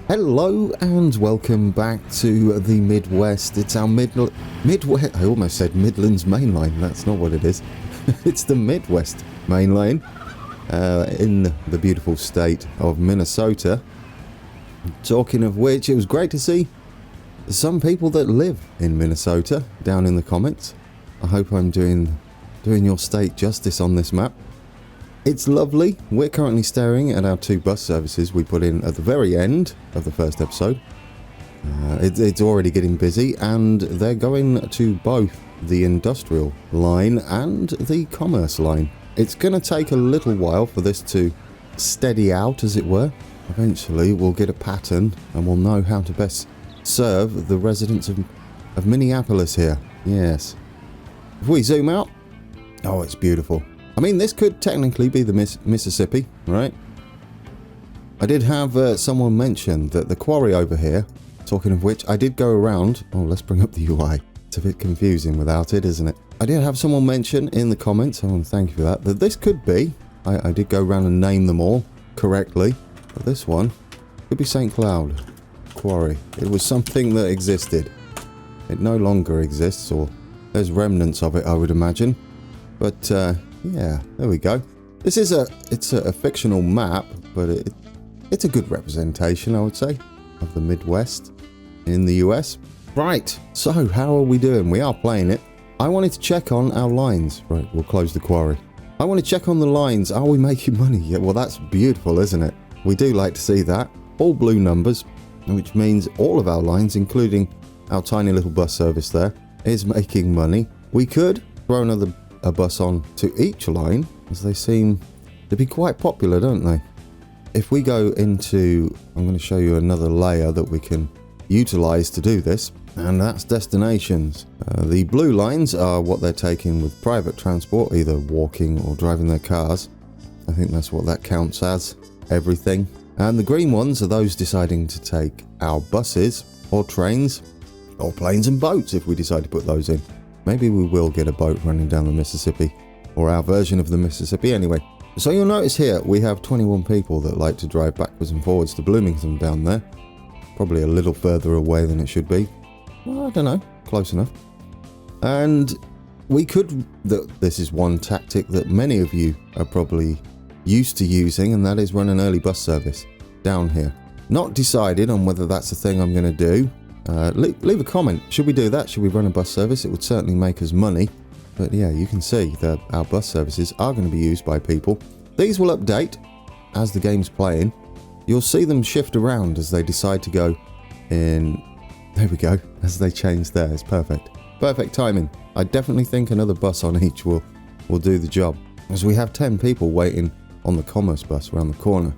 Hello and welcome back to the Midwest. It's our Midwest. I almost said Midlands Mainline. That's not what it is. It's the Midwest Mainline in the beautiful state of Minnesota. Talking of which, it was great to see some people that live in Minnesota down in the comments. I hope I'm doing your state justice on this map. It's lovely. We're currently staring at our two bus services we put in at the very end of the first episode. It's already getting busy, and they're going to both the industrial line and the commerce line. It's going to take a little while for this to steady out, as it were. Eventually we'll get a pattern and we'll know how to best serve the residents of Minneapolis here. Yes. If we zoom out, oh, it's beautiful. I mean, this could technically be the Mississippi, right? I did have someone mention that the quarry over here, talking of which, I did go around. Oh, let's bring up the UI. It's a bit confusing without it, isn't it? I did have someone mention in the comments, I want to thank you for that this could be, I did go around and name them all correctly, but this one could be St. Cloud Quarry. It was something that existed. It no longer exists, or there's remnants of it, I would imagine. But, yeah, there we go. This is it's a fictional map, but it's a good representation, I would say, of the Midwest in the US. Right, so how are we doing? We are playing it. I wanted to check on our lines. Right, we'll close the quarry. I want to check on the lines. Are we making money? Yeah, well, that's beautiful, isn't it? We do like to see that. All blue numbers, which means all of our lines, including our tiny little bus service there, is making money. We could throw a bus on to each line, as they seem to be quite popular, don't they? If we go into, I'm going to show you another layer that we can utilize to do this, and that's destinations. The blue lines are what they're taking with private transport, either walking or driving their cars. I think that's what that counts as, everything. And the green ones are those deciding to take our buses or trains or planes and boats if we decide to put those in. Maybe we will get a boat running down the Mississippi, or our version of the Mississippi anyway. So you'll notice here we have 21 people that like to drive backwards and forwards to Bloomington down there. Probably a little further away than it should be. Well, I don't know, close enough. And we could, this is one tactic that many of you are probably used to using, and that is run an early bus service down here. Not decided on whether that's the thing I'm going to do. Leave a comment. Should we do that? Should we run a bus service? It would certainly make us money. But yeah, you can see that our bus services are going to be used by people. These will update as the game's playing. You'll see them shift around as they decide to go in. There we go. As they change there. It's perfect. Perfect timing. I definitely think another bus on each will do the job, as we have 10 people waiting on the commerce bus around the corner.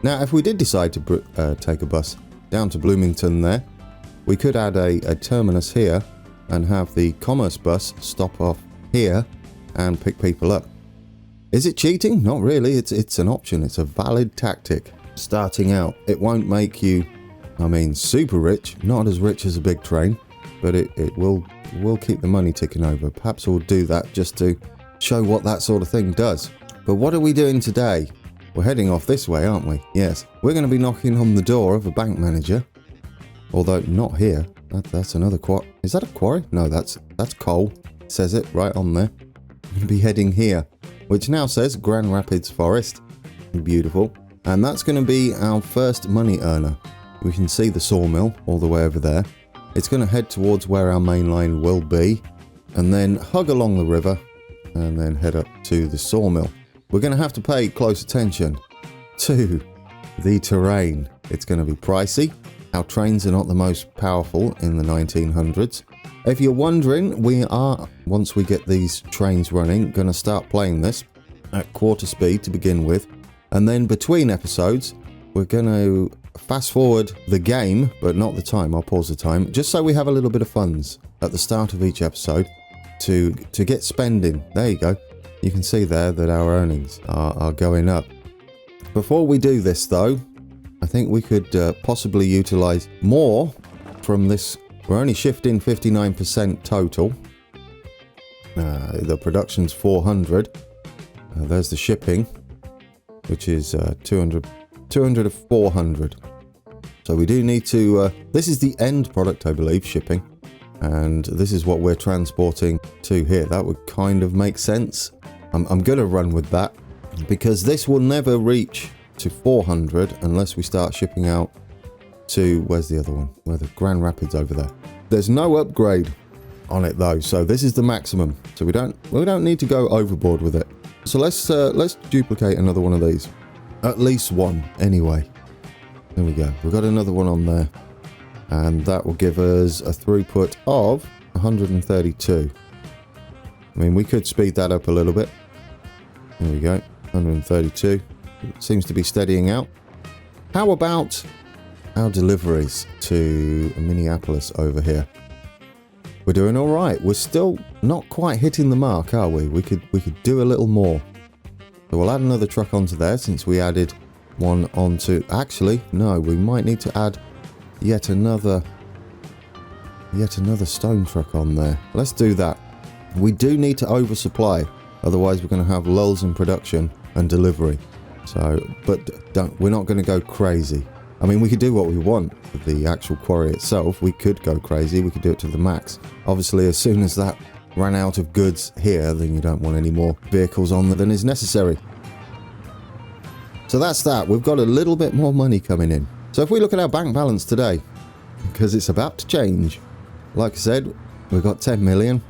Now, if we did decide to take a bus down to Bloomington there, we could add a terminus here and have the commerce bus stop off here and pick people up. Is it cheating? Not really. It's an option. It's a valid tactic. Starting out, it won't make you, I mean, super rich. Not as rich as a big train, but it will keep the money ticking over. Perhaps we'll do that just to show what that sort of thing does. But what are we doing today? We're heading off this way, aren't we? Yes. We're going to be knocking on the door of a bank manager. Although not here. That's another quarry. Is that a quarry? No, that's coal. It says it right on there. We're going to be heading here, which now says Grand Rapids Forest. Beautiful. And that's going to be our first money earner. We can see the sawmill all the way over there. It's going to head towards where our main line will be, and then hug along the river, and then head up to the sawmill. We're going to have to pay close attention to the terrain. It's going to be pricey. Our trains are not the most powerful in the 1900s. If you're wondering, we are, once we get these trains running, going to start playing this at quarter speed to begin with. And then between episodes, we're going to fast forward the game, but not the time. I'll pause the time, just so we have a little bit of funds at the start of each episode to get spending. There you go. You can see there that our earnings are going up. Before we do this, though, I think we could possibly utilize more from this. We're only shifting 59% total. The production's 400. There's the shipping, which is 200 to 400. So we do need to, this is the end product, I believe, shipping. And this is what we're transporting to here. That would kind of make sense. I'm going to run with that because this will never reach to 400 unless we start shipping out to, where's the other one? Where the Grand Rapids over there. There's no upgrade on it though, so this is the maximum. So we don't need to go overboard with it. So let's duplicate another one of these. At least one, anyway. There we go. We've got another one on there. And that will give us a throughput of 132. I mean, we could speed that up a little bit. There we go. 132. It seems to be steadying out. How about our deliveries to Minneapolis over here? We're doing all right. We're still not quite hitting the mark, are we? We could do a little more. So we'll add another truck onto there since we added one onto... Actually, no, we might need to add yet another stone truck on there. Let's do that. We do need to oversupply, otherwise we're going to have lulls in production and delivery. So, but we're not going to go crazy. I mean, we could do what we want with the actual quarry itself. We could go crazy. We could do it to the max. Obviously, as soon as that ran out of goods here, then you don't want any more vehicles on there than is necessary. So that's that. We've got a little bit more money coming in. So if we look at our bank balance today, because it's about to change, like I said, we've got 10 million.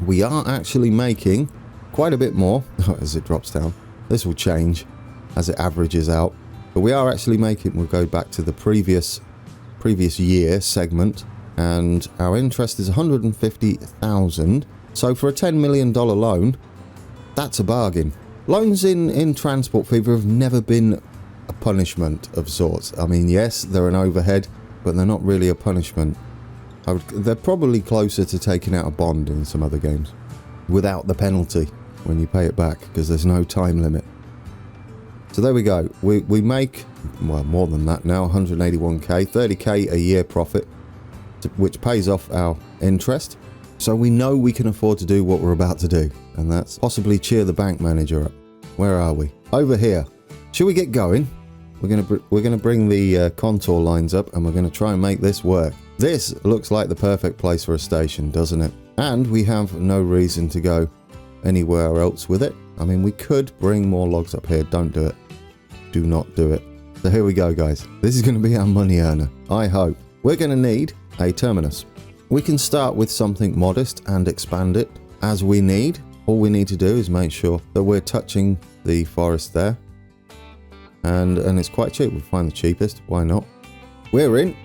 We are actually making quite a bit more as it drops down. This will change as it averages out. But we are actually making, we'll go back to the previous year segment, and our interest is 150,000. So for a $10 million loan, that's a bargain. Loans in Transport Fever have never been a punishment of sorts. I mean, yes, they're an overhead, but they're not really a punishment. They're probably closer to taking out a bond in some other games without the penalty when you pay it back, because there's no time limit. So there we go. We make, well, more than that now, 181k, 30k a year profit, which pays off our interest. So we know we can afford to do what we're about to do, and that's possibly cheer the bank manager up. Where are we? Over here. Should we get going? We're gonna bring the contour lines up, and we're gonna try and make this work. This looks like the perfect place for a station, doesn't it? And we have no reason to go anywhere else with it. I mean, we could bring more logs up here. Don't do it. Do not do it. So here we go, guys. This is going to be our money earner, I hope. We're going to need a terminus. We can start with something modest and expand it as we need. All we need to do is make sure that we're touching the forest there. And it's quite cheap. We'll find the cheapest. Why not? We're in.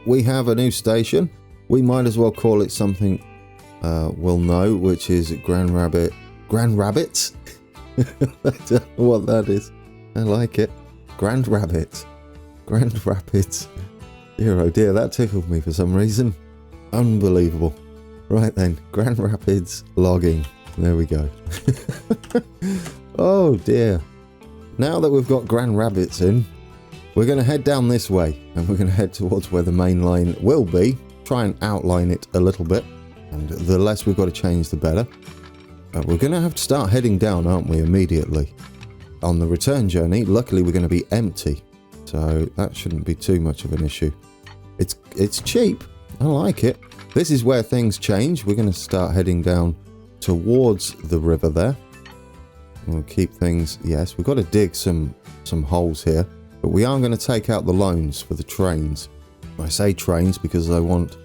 We have a new station. We might as well call it something we'll know, which is Grand Rabbits? I don't know what that is. I like it. Grand Rapids. Grand Rapids. Dear oh dear, that tickled me for some reason. Unbelievable. Right then, Grand Rapids logging. There we go. Oh dear. Now that we've got Grand Rapids in, we're going to head down this way, and we're going to head towards where the main line will be. Try and outline it a little bit, and the less we've got to change, the better. We're going to have to start heading down, aren't we, immediately? On the return journey, luckily we're going to be empty, so that shouldn't be too much of an issue. It's cheap. I like it. This is where things change. We're going to start heading down towards the river there. We'll keep things... Yes, we've got to dig some holes here, but we are going to take out the loans for the trains. I say trains because I want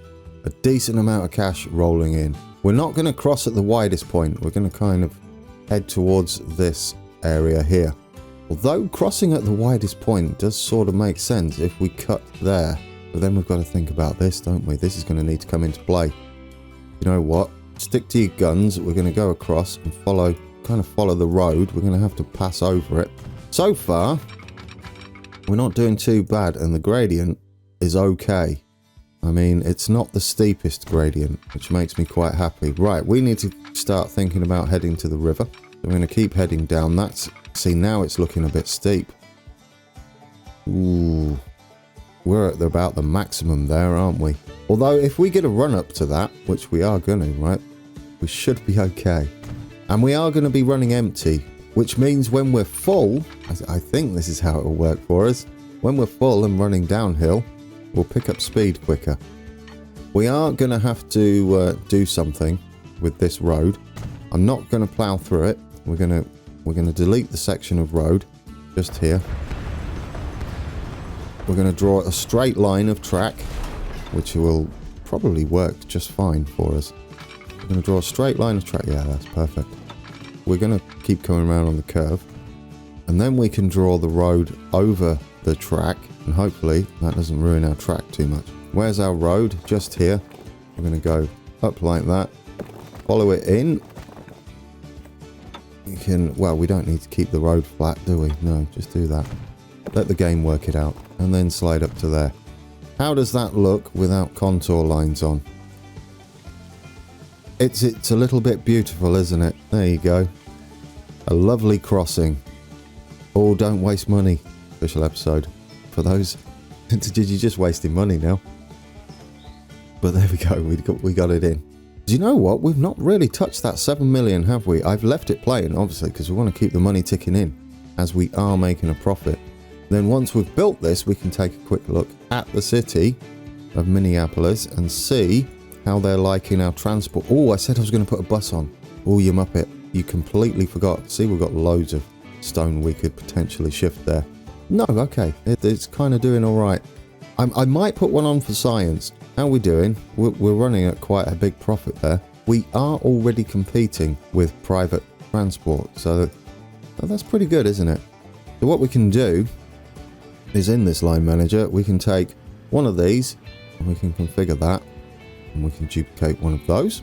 a decent amount of cash rolling in. We're not going to cross at the widest point. We're going to kind of head towards this area here. Although crossing at the widest point does sort of make sense if we cut there. But then we've got to think about this, don't we? This is going to need to come into play. You know what? Stick to your guns. We're going to go across and kind of follow the road. We're going to have to pass over it. So far, we're not doing too bad, and the gradient is okay. I mean, it's not the steepest gradient, which makes me quite happy. Right, we need to start thinking about heading to the river. I'm going to keep heading down. See, now it's looking a bit steep. Ooh, we're at about the maximum there, aren't we? Although, if we get a run up to that, which we are going to, right, we should be okay. And we are going to be running empty, which means when we're full, I think this is how it will work for us. When we're full and running downhill, We'll pick up speed quicker. We are going to have to do something with this road. I'm not going to plough through it. We're going to delete the section of road just here. We're going to draw a straight line of track, which will probably work just fine for us. We're going to draw a straight line of track. Yeah, that's perfect. We're going to keep coming around on the curve. And then we can draw the road over the track. And hopefully that doesn't ruin our track too much. Where's our road? Just here. We're going to go up like that. Follow it in. We can, well, we don't need to keep the road flat, do we? No, just do that. Let the game work it out. And then slide up to there. How does that look without contour lines on? It's a little bit beautiful, isn't it? There you go. A lovely crossing. Oh, don't waste money. Official episode. For those... Did you just wasting money now? But there we go. We got it in. Do you know what? We've not really touched that 7 million, have we? I've left it playing, obviously, because we want to keep the money ticking in as we are making a profit. Then once we've built this, we can take a quick look at the city of Minneapolis and see how they're liking our transport. Oh, I said I was going to put a bus on. Oh, you muppet. You completely forgot. See, we've got loads of stone we could potentially shift there. No, okay. It's kind of doing all right. I might put one on for science. How are we doing? We're running at quite a big profit there. We are already competing with private transport. So that's pretty good, isn't it? So what we can do is in this line manager, we can take one of these and we can configure that. And we can duplicate one of those.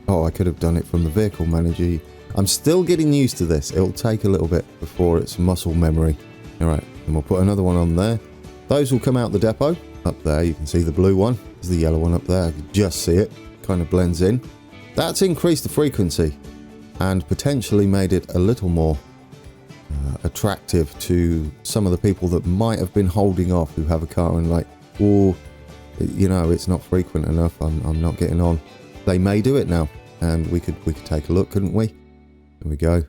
Oh, I could have done it from the vehicle manager. I'm still getting used to this. It'll take a little bit before it's muscle memory. All right, and we'll put another one on there. Those will come out the depot. Up there, you can see the blue one. There's the yellow one up there. I can just see it. Kind of blends in. That's increased the frequency and potentially made it a little more attractive to some of the people that might have been holding off who have a car and like, oh, you know, it's not frequent enough. I'm not getting on. They may do it now, and we could take a look, couldn't we? There we go.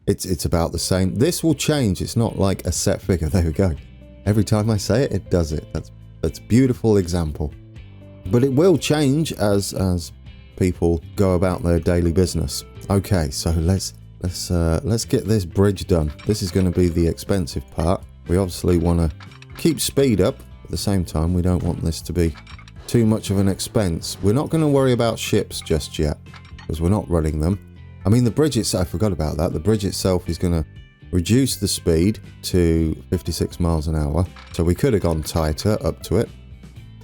It's about the same. This will change. It's not like a set figure. There we go. Every time I say it, it does it. That's beautiful example. But it will change as people go about their daily business. Okay, so let's get this bridge done. This is going to be the expensive part. We obviously want to keep speed up. At the same time, we don't want this to be too much of an expense. We're not going to worry about ships just yet because we're not running them. I mean, the bridge itself, I forgot about that. The bridge itself is going to reduce the speed to 56 miles an hour. So we could have gone tighter up to it.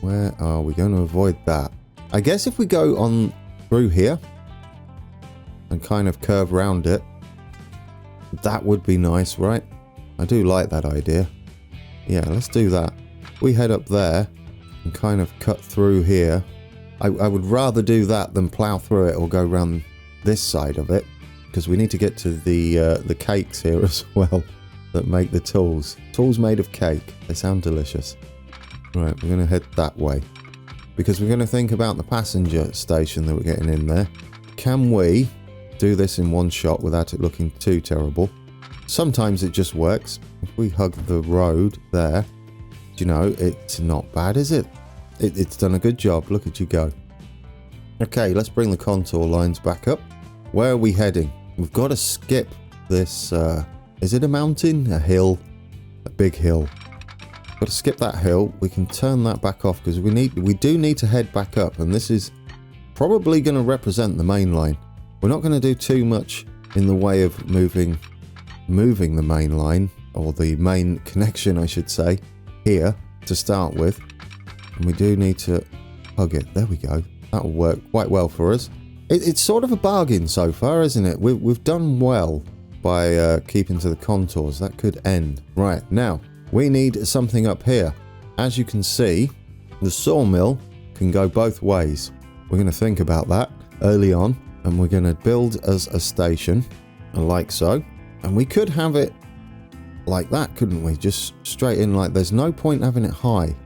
Where are we going to avoid that? I guess if we go on through here and kind of curve around it, that would be nice, right? I do like that idea. Yeah, let's do that. We head up there and kind of cut through here. I would rather do that than plow through it or go around this side of it, because we need to get to the cakes here as well that make the tools. Tools made of cake. They sound delicious. Right, we're going to head that way because we're going to think about the passenger station that we're getting in there. Can we do this in one shot without it looking too terrible? Sometimes it just works. If we hug the road there, you know, it's not bad, is it? It's done a good job. Look at you go. Okay, let's bring the contour lines back up. Where are we heading? We've got to skip this, is it a mountain? A hill? A big hill. Got to skip that hill. We can turn that back off because we do need to head back up, and this is probably going to represent the main line. We're not going to do too much in the way of moving the main line, or the main connection, I should say, here to start with. And we do need to hug it. There we go. That'll work quite well for us. It's sort of a bargain so far, isn't it? We've done well by keeping to the contours. That could end. Right, now, we need something up here. As you can see, the sawmill can go both ways. We're going to think about that early on, and we're going to build us a station, like so. And we could have it like that, couldn't we? Just straight in, like there's no point having it high.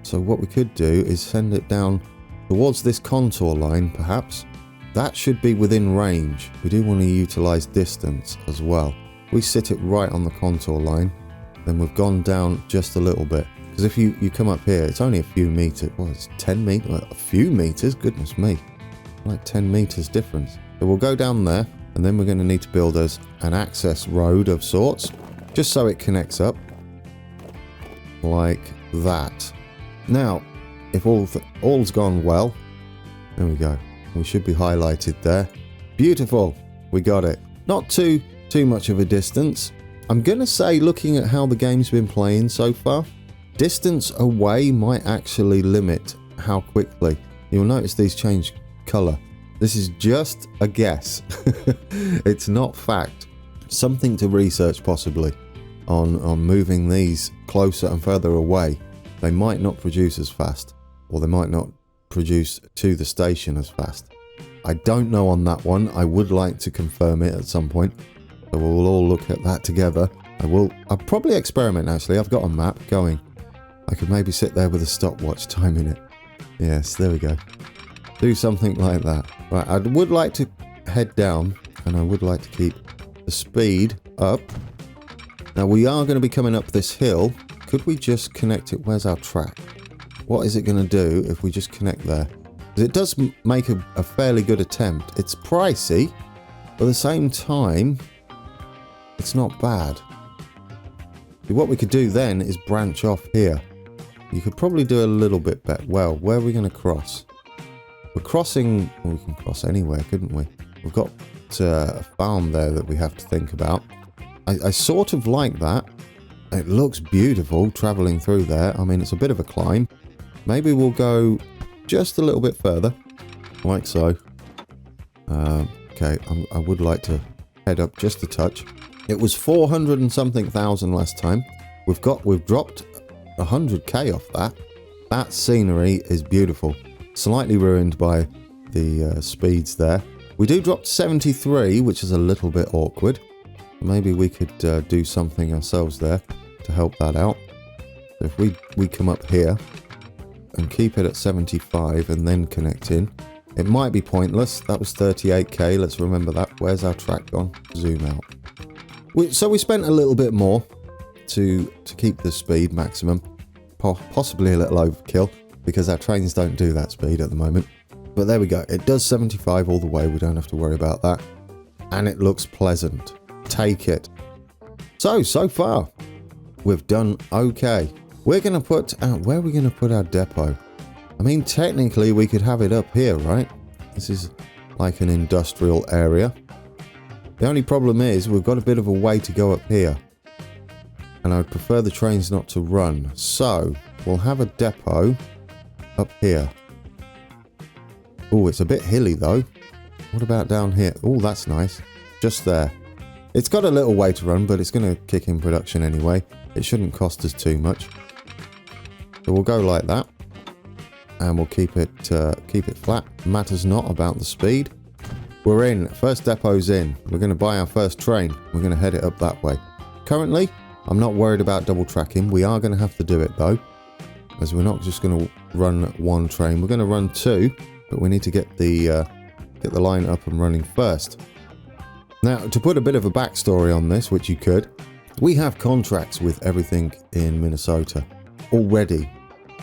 So what we could do is send it down towards this contour line, perhaps. That should be within range. We do want to utilize distance as well. We sit it right on the contour line, then we've gone down just a little bit. Because if you come up here, it's only a few meters. Well, it's 10 meters. A few meters? Goodness me. Like 10 meters difference. So we'll go down there, and then we're going to need to build us an access road of sorts, just so it connects up. Like that. Now, if all's gone well, there we go. We should be highlighted there. Beautiful. We got it. Not too much of a distance. I'm going to say, looking at how the game's been playing so far, distance away might actually limit how quickly. You'll notice these change colour. This is just a guess. It's not fact. Something to research possibly on moving these closer and further away. They might not produce as fast, or they might not produce to the station as fast. I don't know on that one. I would like to confirm it at some point. So we'll all look at that together. I'll probably experiment actually. I've got a map going. I could maybe sit there with a stopwatch timing it. Yes, there we go. Do something like that. Right, I would like to head down, and I would like to keep the speed up. Now we are going to be coming up this hill. Could we just connect it? Where's our track? What is it going to do if we just connect there? Because it does make a fairly good attempt. It's pricey, but at the same time, it's not bad. What we could do then is branch off here. You could probably do a little bit better. Well, where are we going to cross? We're crossing... Well, we can cross anywhere, couldn't we? We've got a farm there that we have to think about. I sort of like that. It looks beautiful travelling through there. I mean, it's a bit of a climb. Maybe we'll go just a little bit further. Like so. Okay, I would like to head up just a touch. It was 400 and something thousand last time. We've dropped 100k off that. That scenery is beautiful. Slightly ruined by the speeds there. We do drop to 73, which is a little bit awkward. Maybe we could do something ourselves there to help that out. So if we come up here and keep it at 75 and then connect in, it might be pointless. That was 38k. Let's remember that. Where's our track gone? Zoom out. So we spent a little bit more to keep the speed maximum. Possibly a little overkill, because our trains don't do that speed at the moment. But there we go. It does 75 all the way. We don't have to worry about that. And it looks pleasant. Take it. So far, we've done okay. We're going to put... where are we going to put our depot? I mean, technically, we could have it up here, right? This is like an industrial area. The only problem is we've got a bit of a way to go up here. And I'd prefer the trains not to run. So, we'll have a depot up here. Oh, it's a bit hilly though. What about down here? Oh, that's nice. Just there. It's got a little way to run, but it's going to kick in production anyway. It shouldn't cost us too much. So we'll go like that. And we'll keep it flat. Matters not about the speed. We're in. First depot's in. We're going to buy our first train. We're going to head it up that way. Currently, I'm not worried about double tracking. We are going to have to do it though, as we're not just going to run one train. We're going to run two, but we need to get the line up and running first. Now, to put a bit of a backstory on this, which you could, we have contracts with everything in Minnesota already,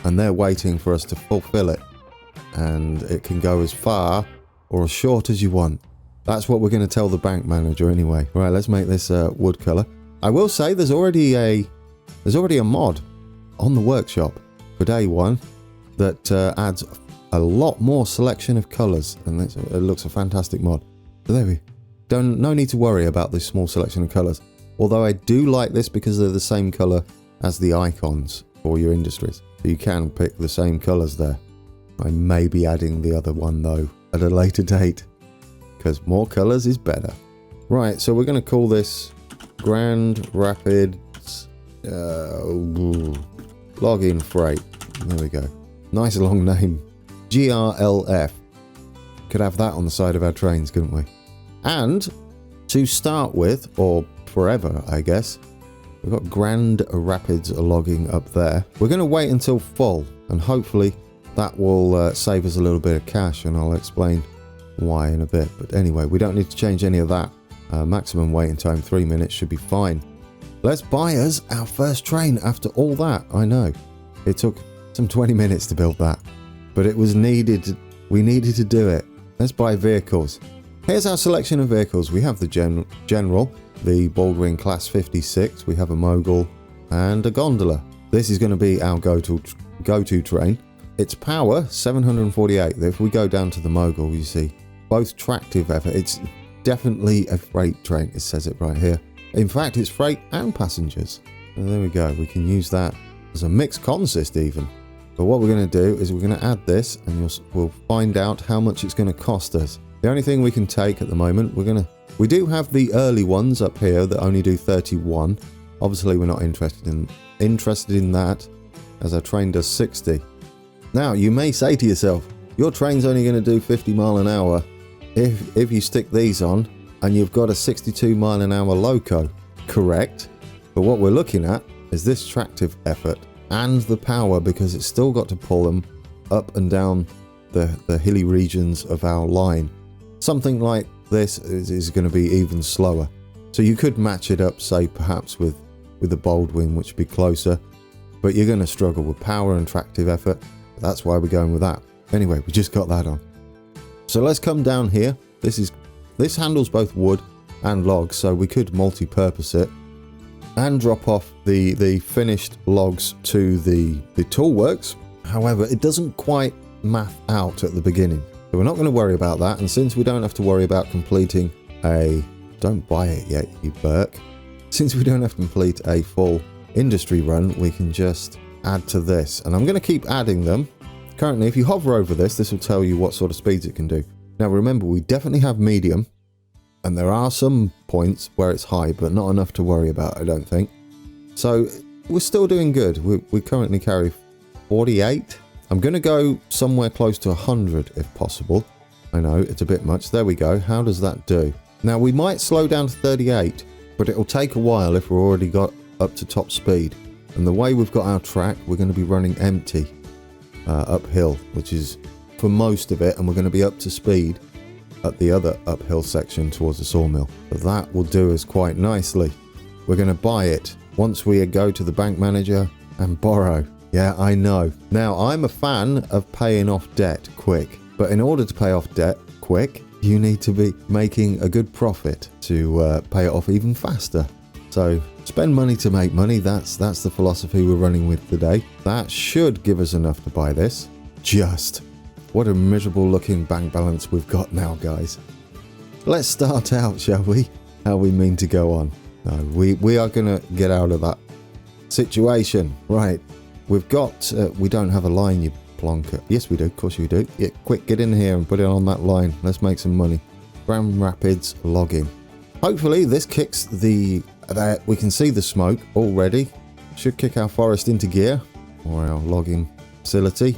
and they're waiting for us to fulfill it. And it can go as far or as short as you want. That's what we're going to tell the bank manager anyway. Right, let's make this wood color. I will say there's already a mod on the workshop for day one that adds a lot more selection of colors, and it looks a fantastic mod. So there we go. No need to worry about this small selection of colors. Although I do like this because they're the same color as the icons for your industries. So you can pick the same colors there. I may be adding the other one though at a later date, because more colors is better. Right, so we're going to call this Grand Rapids Login Freight. There we go. Nice long name. GRLF. Could have that on the side of our trains, couldn't we? And to start with, or forever, I guess, we've got Grand Rapids logging up there. We're going to wait until full, and hopefully that will save us a little bit of cash, and I'll explain why in a bit. But anyway, we don't need to change any of that. Maximum waiting time 3 minutes should be fine. Let's buy us our first train after all that. I know. It took some 20 minutes to build that, but it was needed. We needed to do it. Let's buy vehicles. Here's our selection of vehicles. We have the General, the Baldwin Class 56. We have a Mogul and a Gondola. This is going to be our go-to train. Its power, 748. If we go down to the Mogul, you see both tractive effort. It's definitely a freight train. It says it right here. In fact, it's freight and passengers. So there we go. We can use that as a mixed consist even. But what we're going to do is we're going to add this, and we'll find out how much it's going to cost us. The only thing we can take at the moment, we do have the early ones up here that only do 31. Obviously, we're not interested in that, as our train does 60. Now, you may say to yourself, your train's only going to do 50 mile an hour if you stick these on, and you've got a 62 mile an hour loco. Correct. But what we're looking at is this tractive effort and the power, because it's still got to pull them up and down the hilly regions of our line. Something like this is going to be even slower. So you could match it up, say, perhaps with the Baldwin, which would be closer, but you're going to struggle with power and tractive effort. That's why we're going with that. Anyway, we just got that on. So let's come down here. This handles both wood and logs, so we could multi-purpose it and drop off the finished logs to the toolworks. However, it doesn't quite math out at the beginning, so we're not going to worry about that. And since we don't have to worry about completing don't buy it yet, you Burke. Since we don't have to complete a full industry run, we can just add to this, and I'm going to keep adding them. Currently, if you hover over this will tell you what sort of speeds it can do. Now remember, we definitely have medium, and there are some points where it's high, but not enough to worry about, I don't think. So we're still doing good. We currently carry 48. I'm going to go somewhere close to 100 if possible. I know, it's a bit much. There we go. How does that do? Now we might slow down to 38, but it'll take a while if we've already got up to top speed. And the way we've got our track, we're going to be running empty uphill, which is for most of it, and we're going to be up to speed at the other uphill section towards the sawmill. So that will do us quite nicely. We're going to buy it once we go to the bank manager and borrow. Yeah, I know. Now, I'm a fan of paying off debt quick, but in order to pay off debt quick, you need to be making a good profit to pay it off even faster. So spend money to make money. That's the philosophy we're running with today. That should give us enough to buy this. Just what a miserable looking bank balance we've got now, guys. Let's start out, shall we? How we mean to go on. No, we are going to get out of that situation. Right. We've got, we don't have a line, you plonker. Yes, we do. Of course you do. Yeah, quick, get in here and put it on that line. Let's make some money. Grand Rapids login. Hopefully this kicks we can see the smoke already. Should kick our forest into gear, or our logging facility.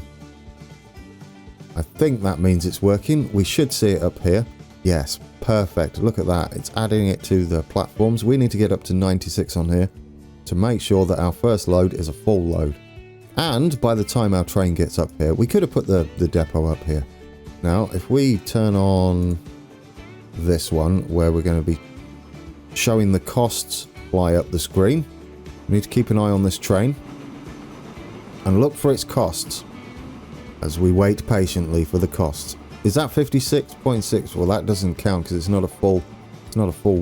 I think that means it's working. We should see it up here. Yes, perfect. Look at that. It's adding it to the platforms. We need to get up to 96 on here to make sure that our first load is a full load. And by the time our train gets up here, we could have put the depot up here. Now, if we turn on this one, where we're going to be showing the costs fly up the screen, we need to keep an eye on this train and look for its costs as we wait patiently for the costs. Is that 56.6? Well, that doesn't count because it's not a full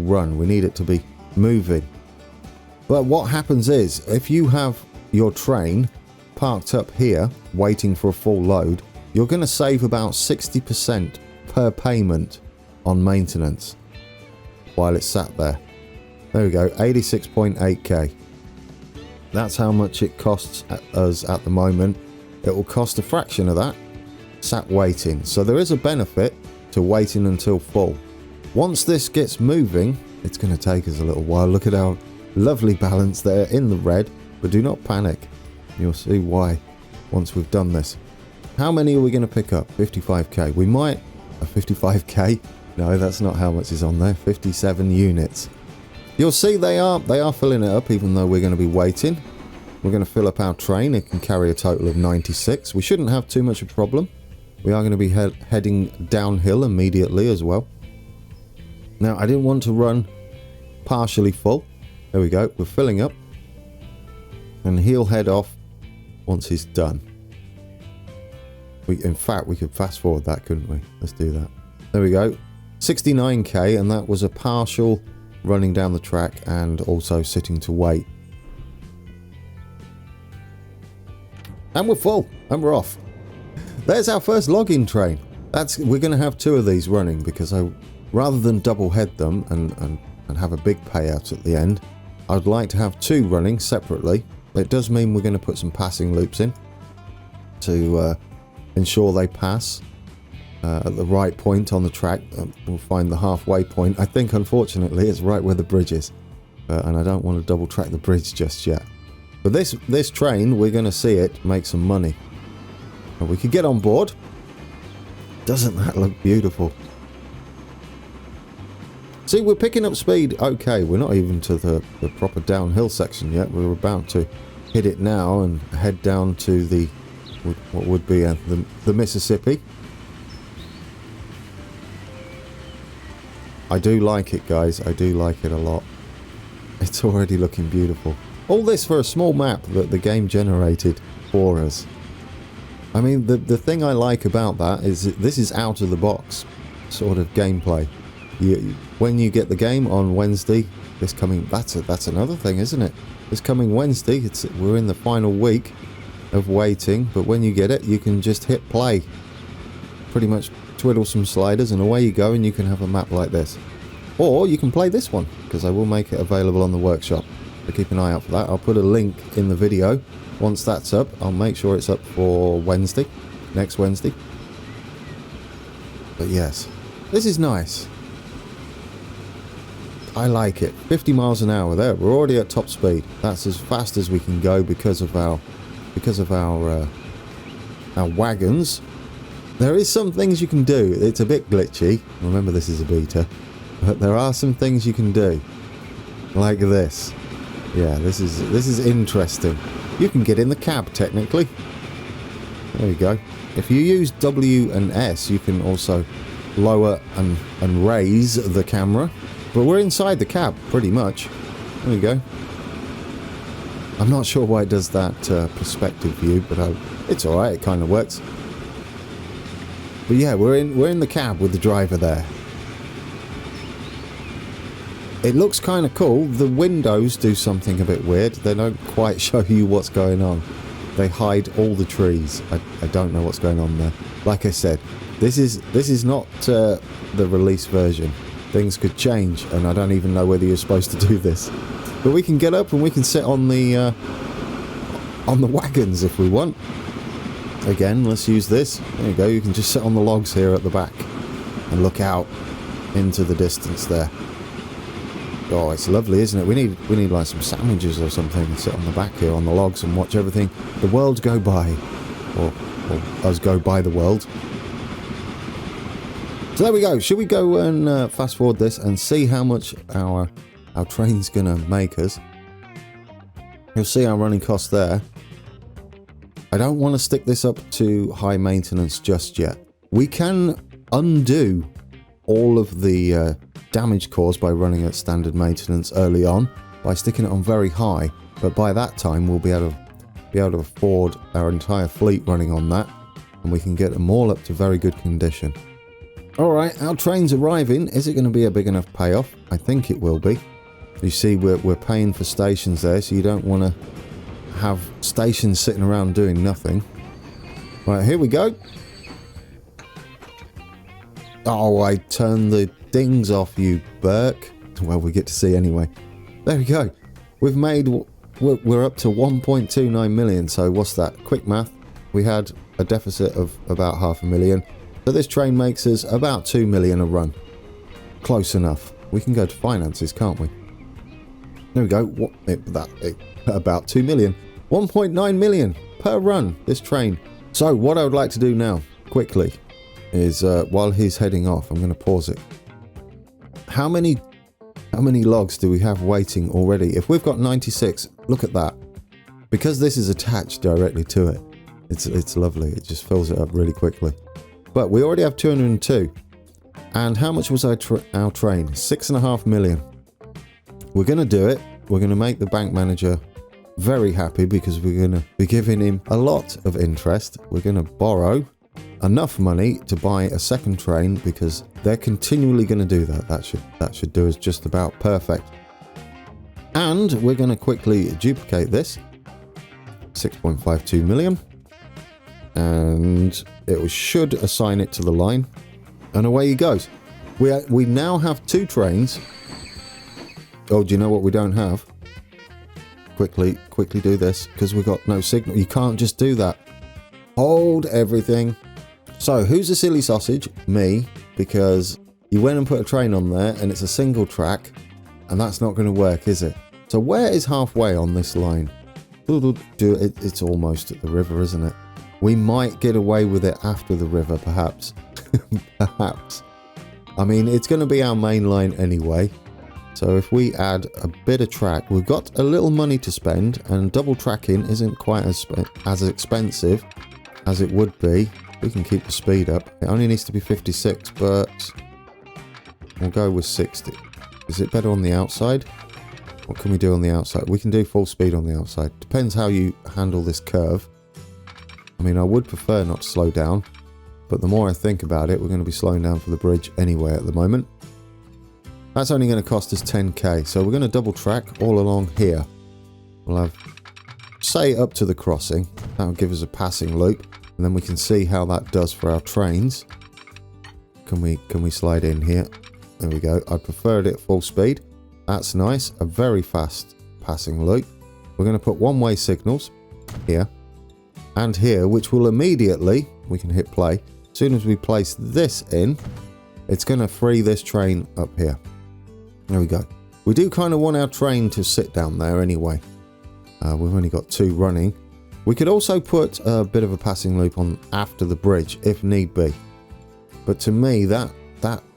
run. We need it to be moving. But what happens is, if you have your train parked up here waiting for a full load, you're going to save about 60% per payment on maintenance while it's sat there. There we go, 86.8k. That's how much it costs us at the moment. It will cost a fraction of that sat waiting. So there is a benefit to waiting until full. Once this gets moving, it's going to take us a little while. Look at our lovely balance there in the red, but do not panic. You'll see why once we've done this. How many are we going to pick up? 55k. We might... 55k? No, that's not how much is on there. 57 units. You'll see they are filling it up, even though we're going to be waiting. We're going to fill up our train. It can carry a total of 96. We shouldn't have too much of a problem. We are going to be heading downhill immediately as well. Now, I didn't want to run partially full. There we go. We're filling up. And he'll head off once he's done. In fact, we could fast forward that, couldn't we? Let's do that. There we go. 69k, and that was a partial running down the track and also sitting to wait. And we're full, and we're off. There's our first login train. We're going to have 2 of these running because rather than double head them and have a big payout at the end, I'd like to have 2 running separately. It does mean we're going to put some passing loops in to ensure they pass at the right point on the track. We'll find the halfway point. I think, unfortunately, it's right where the bridge is, and I don't want to double track the bridge just yet. But this train, we're going to see it make some money. And we could get on board. Doesn't that look beautiful? See, we're picking up speed. Okay, we're not even to the proper downhill section yet. We're about to hit it now and head down to what would be the Mississippi. I do like it, guys. I do like it a lot. It's already looking beautiful. All this for a small map that the game generated for us. I mean, the thing I like about that is this is out of the box sort of gameplay. When you get the game on Wednesday, that's another thing, isn't it? This coming Wednesday, we're in the final week of waiting, but when you get it, you can just hit play. Pretty much twiddle some sliders and away you go, and you can have a map like this. Or you can play this one, because I will make it available on the workshop. So keep an eye out for that. I'll put a link in the video. Once that's up, I'll make sure it's up for Wednesday, next Wednesday. But yes, this is nice. I like it. 50 miles an hour there. We're already at top speed. That's as fast as we can go because of our wagons. There is some things you can do. It's a bit glitchy. Remember, this is a beta, but there are some things you can do, like this. Yeah, this is interesting. You can get in the cab technically. There we go. If you use W and S, you can also lower and raise the camera. But we're inside the cab, pretty much. There we go. I'm not sure why it does that perspective view, but it's alright, it kind of works. But yeah, we're in the cab with the driver there. It looks kind of cool. The windows do something a bit weird. They don't quite show you what's going on. They hide all the trees. I don't know what's going on there. Like I said, this is not the release version. Things could change, and I don't even know whether you're supposed to do this. But we can get up and we can sit on the wagons if we want. Again, let's use this. There you go. You can just sit on the logs here at the back and look out into the distance there. Oh, it's lovely, isn't it? We need like some sandwiches or something and sit on the back here on the logs and watch everything, the world go by, or us go by the world. So there we go. Should we go and fast forward this and see how much our train's gonna make us? You'll see our running costs there. I don't want to stick this up to high maintenance just yet. We can undo all of the damage caused by running at standard maintenance early on by sticking it on very high, but by that time we'll be able to afford our entire fleet running on that, and we can get them all up to very good condition. Alright, our train's arriving. Is it going to be a big enough payoff? I think it will be. You see, we're paying for stations there, so you don't want to have stations sitting around doing nothing. Right, here we go. Oh, I turned the dings off, you Burke. Well, we get to see anyway. There we go. We're up to 1.29 million, so what's that? Quick math. We had a deficit of about 500,000. So this train makes us about 2 million a run. Close enough. We can go to finances, can't we? There we go. About 2 million. 1.9 million per run, this train. So what I would like to do now, quickly, is while he's heading off, I'm going to pause it. How many logs do we have waiting already? If we've got 96, look at that. Because this is attached directly to it, it's lovely. It just fills it up really quickly. But we already have 202. And how much was our train? 6.5 million. We're going to do it. We're going to make the bank manager very happy because we're going to be giving him a lot of interest. We're going to borrow enough money to buy a second train because they're continually going to do that. That should do us just about perfect. And we're going to quickly duplicate this. 6.52 million. And it should assign it to the line. And away he goes. We now have 2 trains. Oh, do you know what we don't have? Quickly do this because we've got no signal. You can't just do that. Hold everything. So who's a silly sausage? Me, because you went and put a train on there and it's a single track and that's not going to work, is it? So where is halfway on this line? It's almost at the river, isn't it? We might get away with it after the river, perhaps. Perhaps. I mean, it's going to be our main line anyway. So if we add a bit of track, we've got a little money to spend, and double tracking isn't quite as expensive as it would be. We can keep the speed up. It only needs to be 56, but we'll go with 60. Is it better on the outside? What can we do on the outside? We can do full speed on the outside. Depends how you handle this curve. I mean, I would prefer not to slow down, but the more I think about it, we're going to be slowing down for the bridge anyway at the moment. That's only going to cost us 10k, so we're going to double track all along here. We'll have, say, up to the crossing. That'll give us a passing loop, and then we can see how that does for our trains. Can we slide in here? There we go. I preferred it at full speed. That's nice. A very fast passing loop. We're going to put one-way signals here and here, which will immediately, we can hit play. As soon as we place this in, it's going to free this train up here. There we go. We do kind of want our train to sit down there anyway. We've only got 2 running. We could also put a bit of a passing loop on after the bridge if need be. But to me, that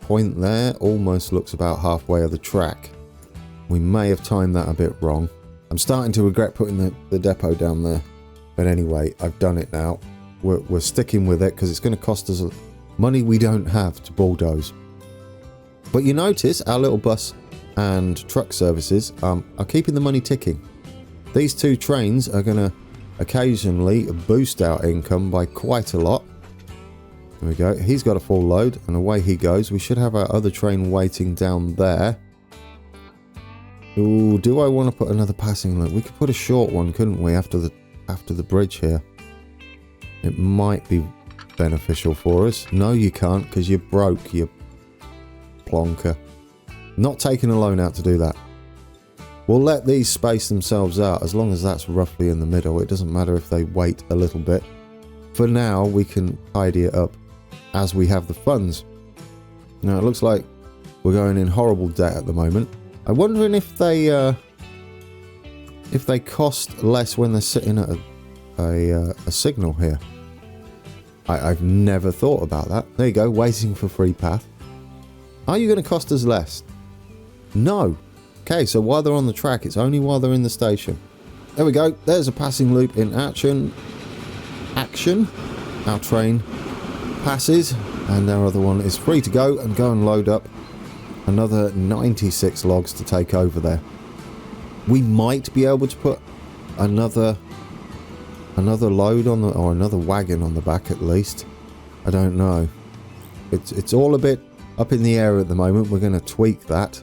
point there almost looks about halfway of the track. We may have timed that a bit wrong. I'm starting to regret putting the depot down there. But anyway, I've done it now. We're sticking with it because it's going to cost us money we don't have to bulldoze. But you notice our little bus and truck services are keeping the money ticking. These 2 trains are going to occasionally boost our income by quite a lot. There we go. He's got a full load and away he goes. We should have our other train waiting down there. Ooh, do I want to put another passing loop? We could put a short one, couldn't we, after the bridge here? It might be beneficial for us. No, you can't because you're broke, you plonker. Not taking a loan out to do that. We'll let these space themselves out as long as that's roughly in the middle. It doesn't matter if they wait a little bit. For now, we can tidy it up as we have the funds. Now, it looks like we're going in horrible debt at the moment. I'm wondering if they cost less when they're sitting at a signal here. I've never thought about that. There you go, waiting for free path. Are you going to cost us less? No. Okay, so while they're on the track, it's only while they're in the station. There we go. There's a passing loop in action. Our train passes, and our other one is free to go and load up another 96 logs to take over there. We might be able to put another load on or another wagon on the back at least. I don't know. It's all a bit up in the air at the moment. We're going to tweak that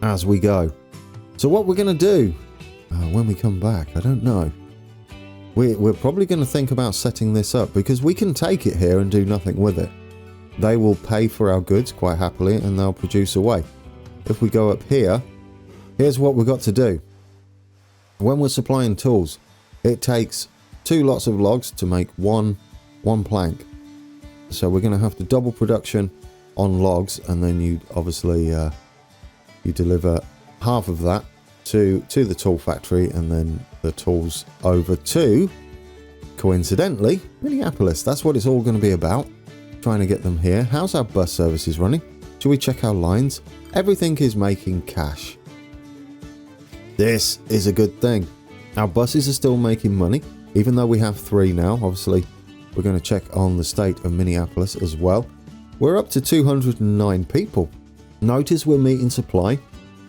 as we go. So what we're going to do when we come back, I don't know. We're probably going to think about setting this up because we can take it here and do nothing with it. They will pay for our goods quite happily and they'll produce away. If we go up here, here's what we've got to do. When we're supplying tools, it takes 2 lots of logs to make one plank. So we're going to have to double production on logs, and then you obviously you deliver half of that to the tool factory, and then the tools over to, coincidentally, Minneapolis. That's what it's all going to be about. Trying to get them here. How's our bus services running? Should we check our lines? Everything is making cash. This is a good thing. Our buses are still making money, even though we have 3 now. Obviously, we're going to check on the state of Minneapolis as well. We're up to 209 people. Notice we're meeting supply.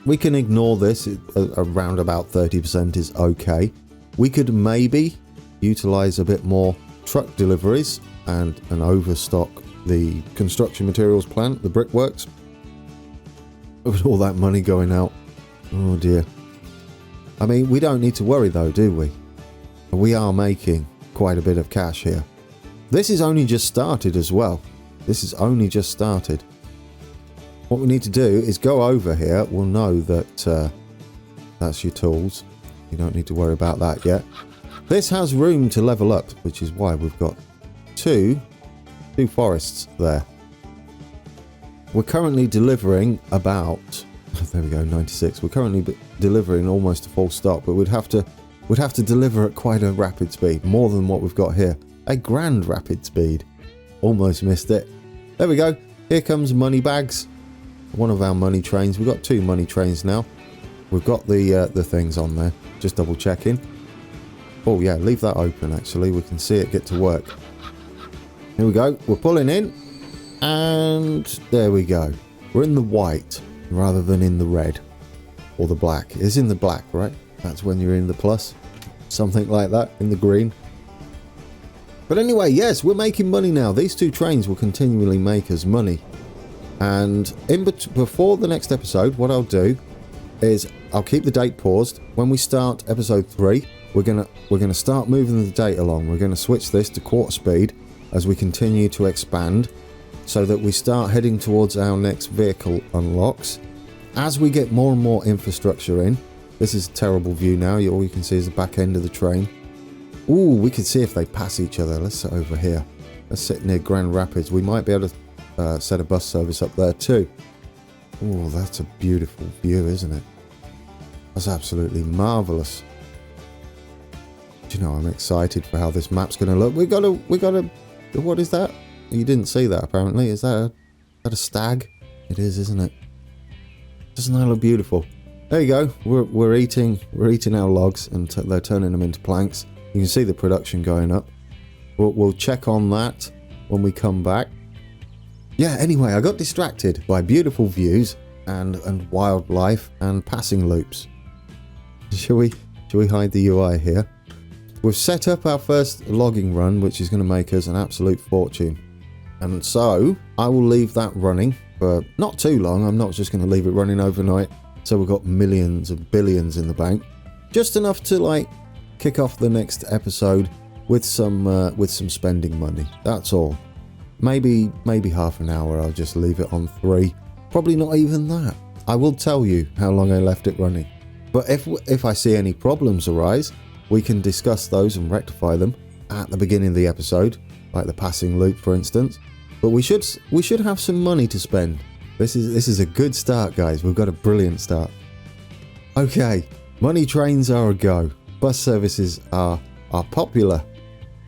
we can ignore this. Around about 30% is okay. We could maybe utilize a bit more truck deliveries and overstock the construction materials plant, the brickworks. With all that money going out, oh dear. I mean, we don't need to worry though, do we? We are making quite a bit of cash here. This is only just started as well. This is only just started. What we need to do is go over here. We'll know that that's your tools. You don't need to worry about that yet. This has room to level up, which is why we've got two forests there. We're currently delivering about, there we go, 96. We're currently delivering almost a full stop, but we'd have to deliver at quite a rapid speed, more than what we've got here. A grand rapid speed. Almost missed it. There we go. Here comes money bags. One of our money trains. We've got two money trains now. We've got the things on there. Just double checking. Oh yeah, leave that open actually. We can see it get to work. Here we go. We're pulling in. And there we go. We're in the white rather than in the red. Or the black. It's in the black, right? That's when you're in the plus. Something like that. In the green. But anyway, yes, we're making money now. These two trains will continually make us money. And before the next episode, what I'll do is I'll keep the date paused. When we start episode 3, we're gonna start moving the date along. We're gonna switch this to quarter speed as we continue to expand, so that we start heading towards our next vehicle unlocks. As we get more and more infrastructure in, this is a terrible view now. All you can see is the back end of the train. Ooh, we can see if they pass each other. Let's sit over here. Let's sit near Grand Rapids. We might be able to set a bus service up there too. Oh, that's a beautiful view, isn't it? That's absolutely marvelous. Do you know, I'm excited for how this map's going to look. We got a. What is that? You didn't see that apparently. Is that a stag? It is, isn't it? Doesn't that look beautiful? There you go. We're eating our logs and they're turning them into planks. You can see the production going up. We'll check on that when we come back. Yeah, anyway, I got distracted by beautiful views and wildlife and passing loops. Shall we hide the UI here? We've set up our first logging run, which is going to make us an absolute fortune. And so I will leave that running for not too long. I'm not just going to leave it running overnight. So we've got millions and billions in the bank. Just enough to like kick off the next episode with some spending money. That's all. Maybe half an hour. I'll just leave it on 3. Probably not even that. I will tell you how long I left it running. But if I see any problems arise, we can discuss those and rectify them at the beginning of the episode, like the passing loop, for instance. But we should have some money to spend. This is a good start, guys. We've got a brilliant start. Okay, money trains are a go. Bus services are popular.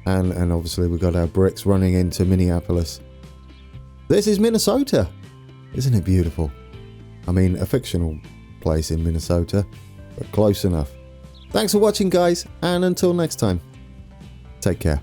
And obviously we've got our bricks running into Minneapolis. This is Minnesota. Isn't it beautiful? I mean, a fictional place in Minnesota, but close enough. Thanks for watching, guys, and until next time, take care.